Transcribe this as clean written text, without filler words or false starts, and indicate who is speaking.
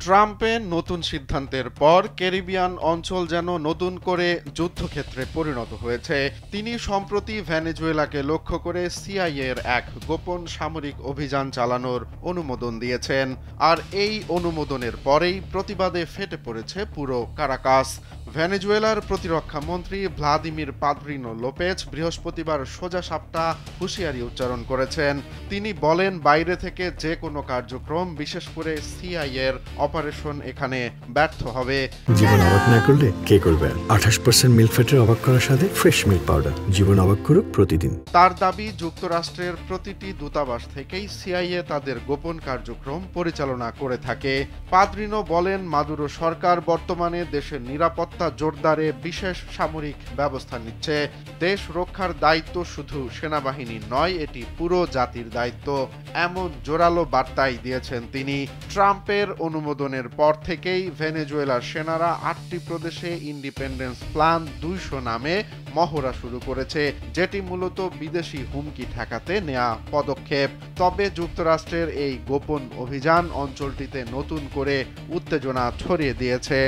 Speaker 1: ট্রাম্পের নতুন সিদ্ধান্তের পর ক্যারিবিয়ান অঞ্চল যেন নতুন করে যুদ্ধক্ষেত্রে পরিণত হয়েছে। তিনি সম্প্রতি ভেনেজুয়েলাকে লক্ষ্য করে সিআইএর এক গোপন সামরিক অভিযান চালানোর অনুমোদন দিয়েছেন। আর এই অনুমোদনের পরেই প্রতিবাদে ফেটে পড়েছে পুরো কারাকাস। ভেনেজুয়েলার প্রতিরক্ষা মন্ত্রী ভ্লাদিমির পাদ্রিনো লোপেজ বৃহস্পতিবার সোজাসাপটা হুঁশিয়ারি উচ্চারণ করেছেন। তিনি বলেন, বাইরে থেকে যে কোনো কার্যক্রম, বিশেষ করে সিআইএর অপারেশন এখানে ব্যর্থ হবে।
Speaker 2: জীবন অবাক না করলে কে করবে? 28% মিল্ক ফ্যাটের অবাক করার সাথে ফ্রেশ মিল্ক পাউডার। জীবন অবাক করুক প্রতিদিন।
Speaker 1: তার দাবি, যুক্তরাষ্ট্রের প্রতিটি দূতাবাস থেকেই সিআইএ তাদের গোপন কার্যক্রম পরিচালনা করে থাকে। পাদ্রিনো বলেন, মাদুরো সরকার বর্তমানে দেশের নিরাপত্তা জোরদারে বিশেষ সামরিক ব্যবস্থা নিচ্ছে। দেশ রক্ষার দায়িত্ব শুধু সেনাবাহিনীর নয়, এটি পুরো জাতির দায়িত্ব। এমন জোরালো বার্তাই দিয়েছেন তিনি। ট্রাম্পের অনুমোদনের পর থেকেই ভেনেজুয়েলার সেনারা 8টি প্রদেশে ইন্ডিপেন্ডেন্স প্ল্যান 200 নামে মহড়া শুরু করেছে, যেটি মূলত বিদেশি হুমকি ঠেকাতে নেয়া পদক্ষেপ। তবে যুক্তরাষ্ট্রের এই গোপন অভিযান অঞ্চলটিতে নতুন করে উত্তেজনা ছড়িয়ে দিয়েছে।